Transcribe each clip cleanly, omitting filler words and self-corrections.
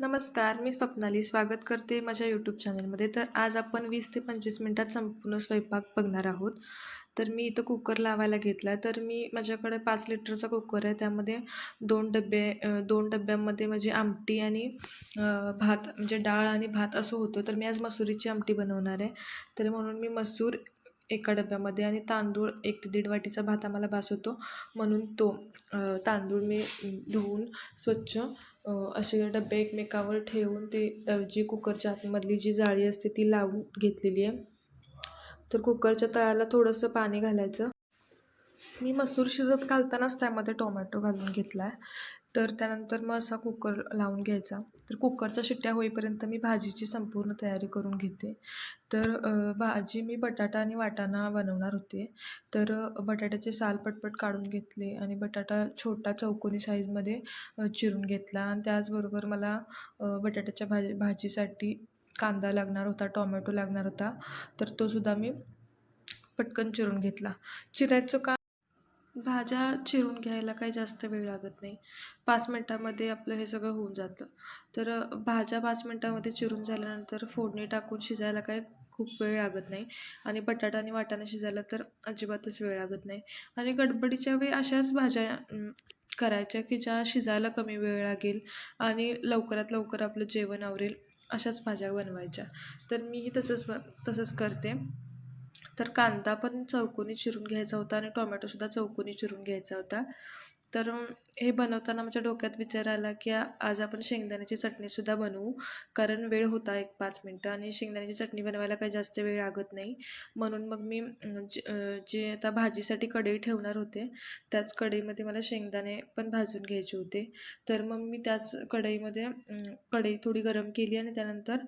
नमस्कार, मी स्वप्नाली स्वागत करते माझ्या यूट्यूब चॅनलमध्ये. तर आज आपण 20 ते 25 मिनिटात संपूर्ण स्वयंपाक बघणार आहोत. तर मी इथं कुकर लावायला घेतला. तर मी माझ्याकडे 5 लिटरचा कुकर आहे. त्यामध्ये 2 डब्यांमध्ये म्हणजे आमटी आणि भात म्हणजे डाळ आणि भात असं होतं. तर मी आज मसुरीची आमटी बनवणार आहे. तर म्हणून मी मसूर एका डब्यामध्ये आणि तांदूळ 1 ते 1.5 वाटीचा भात आम्हाला बास होतो. म्हणून तो तांदूळ मी धुवून स्वच्छ असे डबे एकमेकावर ठेवून ते जी कुकरच्या आतमधली जी जाळी असते ती लावून घेतलेली आहे. तर कुकरच्या तळाला थोडंसं पाणी घालायचं. मी मसूर शिजत घालतानाच त्यामध्ये टोमॅटो घालून घेतला आहे. तर त्यानंतर मग असा कुकर लावून घ्यायचा. तर कुकरच्या शिट्ट्या होईपर्यंत मी भाजीची संपूर्ण तयारी करून घेते. तर भाजी मी बटाटा आणि वाटाणा बनवणार होते. तर बटाट्याचे साल पटपट काढून घेतले आणि बटाटा छोटा चौकोनी साईजमध्ये चिरून घेतला आणि त्याचबरोबर मला बटाट्याच्या भाजीसाठी कांदा लागणार होता, टोमॅटो लागणार होता. तर तोसुद्धा मी पटकन चिरून घेतला. चिरायचं का भाज्या चिरून घ्यायला काही जास्त वेळ लागत नाही. 5 मिनटामध्ये आपलं हे सगळं होऊन जातं. तर भाज्या 5 मिनटामध्ये चिरून झाल्यानंतर फोडणी टाकून शिजायला काही खूप वेळ लागत नाही आणि बटाटा आणि वाटाणा शिजायला तर अजिबातच वेळ लागत नाही. आणि गडबडीच्या वेळी अशाच भाज्या करायच्या की ज्या शिजायला कमी वेळ लागेल आणि लवकरात लवकर आपलं जेवण आवरेल अशाच भाज्या बनवायच्या. तर मीही तसंच करते. तर कांदा पण चौकोनी चिरून घ्यायचा होता आणि टोमॅटोसुद्धा चौकोनी चिरून घ्यायचा होता. तर हे बनवताना माझ्या डोक्यात विचार आला की आज आपण शेंगदाण्याची चटणीसुद्धा बनवू. कारण वेळ होता एक 5 मिनटं आणि शेंगदाण्याची चटणी बनवायला काही जास्त वेळ लागत नाही. म्हणून मग मी जे आता भाजीसाठी कढई ठेवणार होते, त्याच कढईमध्ये मला शेंगदाणे पण भाजून घ्यायचे होते. तर मग मी त्याच कढईमध्ये कढई थोडी गरम केली आणि त्यानंतर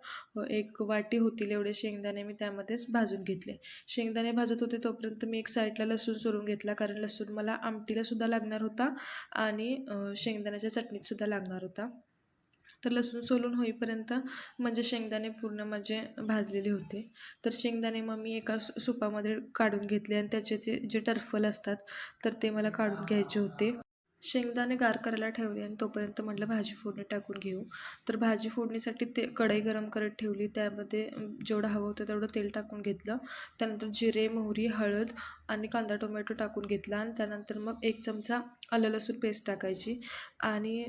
1 वाटी होतील एवढे शेंगदाणे मी त्यामध्येच भाजून घेतले. शेंगदाणे भाजत होते तोपर्यंत मी एक साईडला लसूण सोलून घेतला, कारण लसूण मला आमटीलासुद्धा लागणार होता आणि शेंगदाण्याच्या चटणीतसुद्धा लागणार होता. तर लसूण सोलून होईपर्यंत म्हणजे शेंगदाणे पूर्ण माझे भाजलेले होते. तर शेंगदाणे मग मी एका सुपामध्ये काढून घेतले आणि त्याचे जे टरफल असतात तर ते मला काढून घ्यायचे होते. शेंगदाणे गार करायला ठेवले आणि तोपर्यंत म्हटलं भाजी फोडणी टाकून घेऊ. तर भाजी फोडणीसाठी ते कढई गरम करत ठेवली. त्यामध्ये जेवढं हवं होतं तेवढं तेल टाकून घेतलं. त्यानंतर जिरे, मोहरी, हळद आणि कांदा टोमॅटो टाकून घेतला आणि त्यानंतर मग 1 चमचा आलं लसूण पेस्ट टाकायची आणि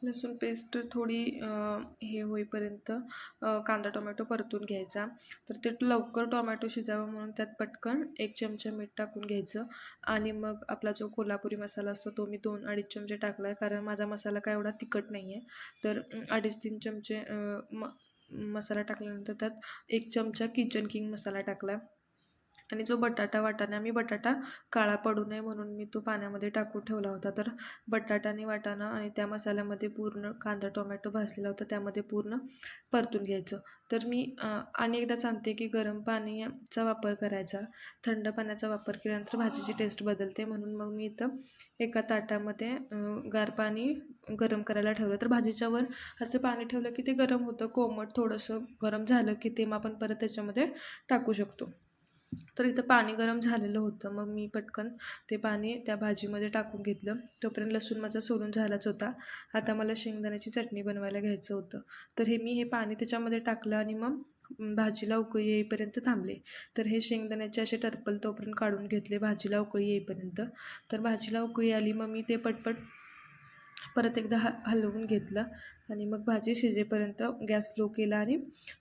लसूण पेस्ट थोडी हे होईपर्यंत कांदा टोमॅटो परतून घ्यायचा. तर ते लवकर टोमॅटो शिजावं म्हणून त्यात पटकन 1 चमचा मीठ टाकून घ्यायचं आणि मग आपला जो कोल्हापुरी मसाला असतो तो मी 2-2.5 चमचे टाकला आहे, कारण माझा मसाला काय एवढा तिखट नाही आहे. तर 2.5-3 चमचे मसाला टाकल्यानंतर त्यात 1 चमचा किचन किंग मसाला टाकला आणि जो वाटाणा मी बटाटा काळा पडू नये म्हणून मी तो पाण्यामध्ये टाकून ठेवला होता. तर बटाटा आणि वाटाणा आणि त्या मसाल्यामध्ये पूर्ण कांदा टोमॅटो भाजलेला होता त्यामध्ये पूर्ण परतून घ्यायचं. तर मी आणि एकदा सांगते की गरम पाण्याचा वापर करायचा. थंड पाण्याचा वापर केल्यानंतर भाजीची टेस्ट बदलते. म्हणून मग मी इथं एका ताटामध्ये गार पाणी गरम करायला ठेवलं. तर भाजीच्या वर असं पाणी ठेवलं की ते गरम होतं. कोमट थोडंसं गरम झालं की ते मग आपण परत त्याच्यामध्ये टाकू शकतो. तर इथं पाणी गरम झालेलं होतं. मग मी पटकन ते पाणी त्या भाजीमध्ये टाकून घेतलं. तोपर्यंत लसूण माझा सोलून झालाच होता. आता मला शेंगदाण्याची चटणी बनवायला घ्यायचं होतं. तर मी हे पाणी त्याच्यामध्ये टाकलं आणि मग भाजीला उकळी येईपर्यंत थांबले. तर हे शेंगदाण्याचे असे टरपल तोपर्यंत काढून घेतले भाजीला उकळी येईपर्यंत. तर भाजीला उकळी आली मग मी ते पटपट परत एकदा हलवून घेतलं आणि मग भाजी शिजेपर्यंत गॅस स्लो केला आणि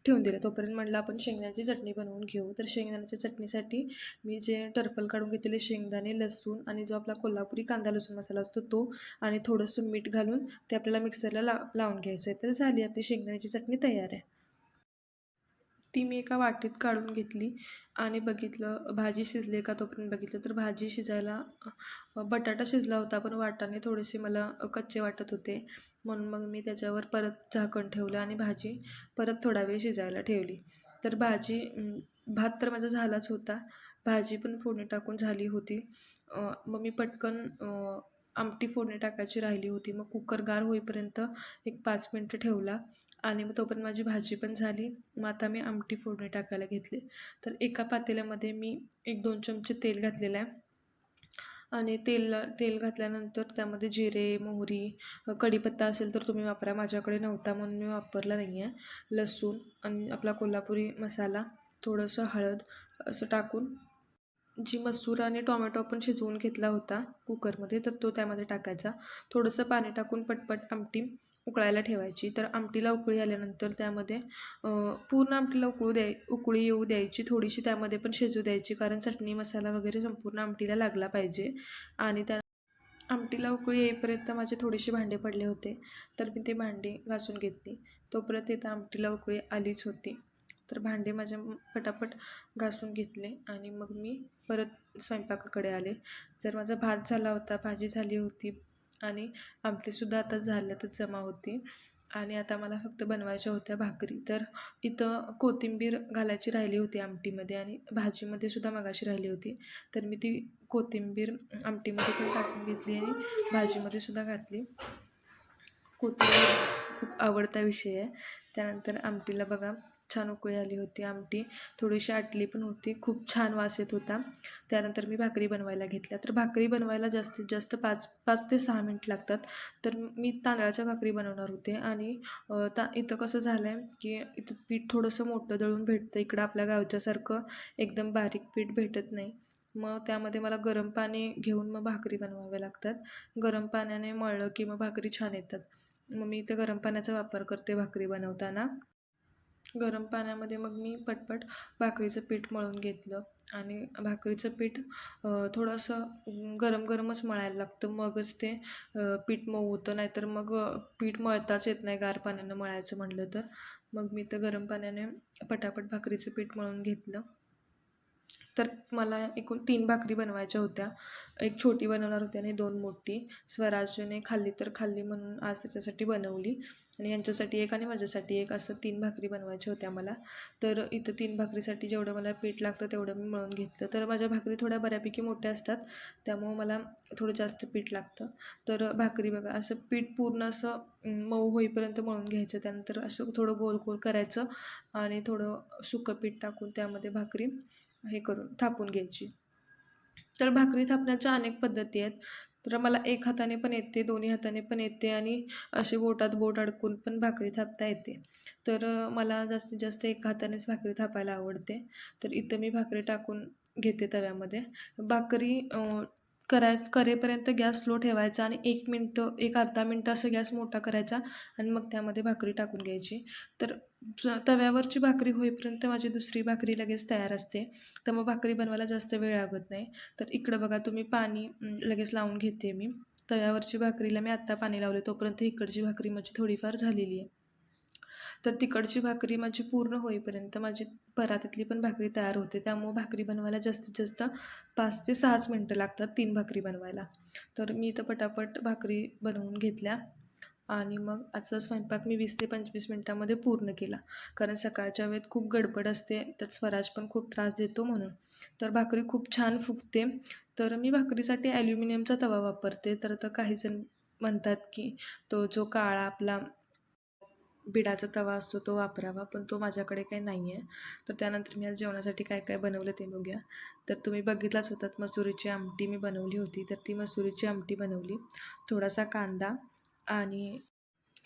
ठेवून दिलं. तोपर्यंत म्हटलं आपण शेंगदाण्याची चटणी बनवून घेऊ. तर शेंगदाण्याच्या चटणीसाठी मी जे टरफल काढून घेतलेले शेंगदाणे, लसूण आणि जो आपला कोल्हापुरी कांदा लसूण मसाला असतो तो आणि थोडंसं मीठ घालून ते आपल्याला मिक्सरला लावून घ्यायचं आहे. तर झाली आपली शेंगदाण्याची चटणी तयार आहे. ती मी एका वाटीत काढून घेतली आणि बघितलं भाजी शिजली का तोपर्यंत बघितलं तर भाजी शिजायला बटाटा शिजला होता, पण वाटाणे थोडेसे मला कच्चे वाटत होते. म्हणून मग मी त्याच्यावर परत झाकण ठेवलं आणि भाजी परत थोडा वेळ शिजायला ठेवली. तर भात तर माझा झालाच होता. भाजी पण फोडणी टाकून झाली होती. मग मी पटकन आमटी फोडणी टाकायची राहिली होती. मग कुकर गार होईपर्यंत एक 5 मिनटं ठेवला आणि मग तोपर्यंत माझी भाजी पण झाली. मग आता मी आमटी फोडणी टाकायला घेतली. तर एका पातेल्यामध्ये मी 1-2 चमचे तेल घातलेलं आहे आणि तेल घातल्यानंतर त्यामध्ये जिरे, मोहरी, कढीपत्ता असेल तर तुम्ही वापरा. माझ्याकडे नव्हता म्हणून मी वापरला नाही आहे. लसूण आणि आपला कोल्हापुरी मसाला, थोडंसं हळद असं टाकून जी मसूर आणि टोमॅटो आपण शिजवून घेतला होता कुकरमध्ये, तर तो त्यामध्ये टाकायचा. थोडंसं पाणी टाकून पटपट आमटी उकळायला ठेवायची. तर आमटीला उकळी आल्यानंतर त्यामध्ये पूर्ण आमटीला उकळी येऊ द्यायची. थोडीशी त्यामध्ये पण शिजू द्यायची, कारण चटणी मसाला वगैरे संपूर्ण आमटीला लागला पाहिजे. आणि त्या आमटीला उकळी येईपर्यंत माझे थोडेसे भांडे पडले होते, तर मी ते भांडी घासून घेतली. तोपर्यंत इथं आमटीला उकळी आलीच होती. तर भांडे माझ्या पटापट घासून घेतले आणि मग मी परत स्वयंपाकाकडे आले. तर माझा भात झाला होता, भाजी झाली होती आणि आमटीसुद्धा आता झाल्यातच जमा होती. आणि आता मला फक्त बनवायच्या होत्या भाकरी. तर इथं कोथिंबीर घालायची राहिली होती आमटीमध्ये आणि भाजीमध्ये सुद्धा मगाशी राहिली होती. तर मी ती कोथिंबीर आमटीमध्ये पण टाकून घेतली आणि भाजीमध्ये सुद्धा घातली. कोथिंबीर खूप आवडता विषय आहे. त्यानंतर आमटीला बघा छान उकळी आली होती. आमटी थोडीशी आटली पण होती. खूप छान वास येत होता. त्यानंतर मी भाकरी बनवायला घेतल्या. तर भाकरी बनवायला जास्तीत जास्त 5 ते 6 मिनिट लागतात. तर मी तांदळाच्या भाकरी बनवणार होते आणि इथं कसं झालं आहे की इथं पीठ थोडंसं मोठं दळून भेटतं. इकडं आपल्या गावच्यासारखं एकदम बारीक पीठ भेटत नाही. मग त्यामध्ये मला गरम पाणी घेऊन मग भाकरी बनवाव्या लागतात. गरम पाण्याने मळलं की मग भाकरी छान येतात. मग मी इथं गरम पाण्याचा वापर करते भाकरी बनवताना. गरम पाण्यामध्ये मग मी पटपट भाकरीचं पीठ मळून घेतलं आणि भाकरीचं पीठ थोडंसं गरम गरमच मळायला लागतं, मगच ते पीठ मऊ होतं. नाहीतर मग पीठ मळताच येत नाही गार पाण्यानं मळायचं म्हटलं तर. मग मी तर गरम पाण्याने पटापट भाकरीचं पीठ मळून घेतलं. तर मला एकूण 3 भाकरी बनवायच्या होत्या. एक छोटी बनवणार होते आणि 2 मोठी. स्वराजने खाल्ली तर खाल्ली म्हणून आज त्याच्यासाठी बनवली आणि यांच्यासाठी एक आणि माझ्यासाठी एक, असं 3 भाकरी बनवायच्या होत्या मला. तर इथं 3 भाकरीसाठी जेवढं मला पीठ लागतं तेवढं मी मळून घेतलं. तर माझ्या भाकरी थोड्या बऱ्यापैकी मोठ्या असतात, त्यामुळं मला थोडं जास्त पीठ लागतं. तर भाकरी बघा असं पीठ पूर्ण असं मऊ होईपर्यंत मळून घ्यायचं. त्यानंतर असं थोडं गोल गोल करायचं आणि थोडं सुकं पीठ टाकून त्यामध्ये भाकरी हे करून थापून घ्यायची. तर भाकरी थापण्याच्या अनेक पद्धती आहेत. तर मला एक हाताने पण येते, दोन्ही हाताने पण येते आणि असे बोटात बोट अडकून पण भाकरी थापता येते. तर मला जास्तीत जास्त एक हातानेच भाकरी थापायला आवडते. तर इथं मी भाकरी टाकून घेते तव्यामध्ये. भाकरी करेपर्यंत गॅस स्लो ठेवायचा आणि 1 मिनटं, एक अर्धा मिनटं असं गॅस मोठा करायचा आणि मग त्यामध्ये भाकरी टाकून घ्यायची. तर तव्यावरची भाकरी होईपर्यंत माझी दुसरी भाकरी लगेच तयार असते. तर मग भाकरी बनवायला जास्त वेळ लागत नाही. तर इकडं बघा तुम्ही पाणी लगेच लावून घेते मी. तव्यावरची भाकरीला मी आत्ता पाणी लावले, तोपर्यंत इकडची भाकरी माझी थोडीफार झालेली आहे. तर तिकडची भाकरी माझी पूर्ण होईपर्यंत माझी परातीतली पण भाकरी तयार होते. त्यामुळे भाकरी बनवायला जास्तीत जास्त 5 ते 6च मिनटं लागतात 3 भाकरी बनवायला. तर मी इथं पटापट भाकरी बनवून घेतल्या आणि मग आजचा स्वयंपाक मी 20 ते 25 मिनटामध्ये पूर्ण केला. कारण सकाळच्या वेळेत खूप गडबड असते, त्यात स्वराज पण खूप त्रास देतो म्हणून. तर भाकरी खूप छान फुगते. तर मी भाकरीसाठी ॲल्युमिनियमचा तवा वापरते. तर आता काहीजण म्हणतात की तो जो काळा आपला बिडाचा तवा असतो तो वापरावा, पण तो माझ्याकडे काही नाही आहे. तर त्यानंतर मी आज जेवणासाठी काय काय बनवलं ते बघूया. तर तुम्ही बघितलाच होतात, मसुरीची आमटी मी बनवली होती. तर ती मसुरीची आमटी बनवली. थोडासा कांदा आणि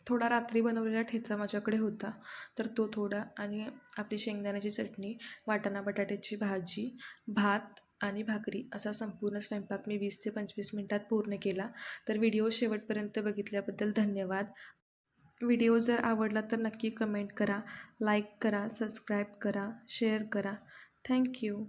थोडा रात्री बनवलेला ठेचा माझ्याकडे होता, तर तो थोडा आणि आपली शेंगदाण्याची चटणी, वाटाणा बटाट्याची भाजी, भात आणि भाकरी असा संपूर्ण स्वयंपाक मी 20 ते 25 मिनटात पूर्ण केला. तर व्हिडिओ शेवटपर्यंत बघितल्याबद्दल धन्यवाद. व्हिडिओ जर आवडला तर नक्की कमेंट करा, लाईक करा, सबस्क्राईब करा, शेअर करा. थँक्यू.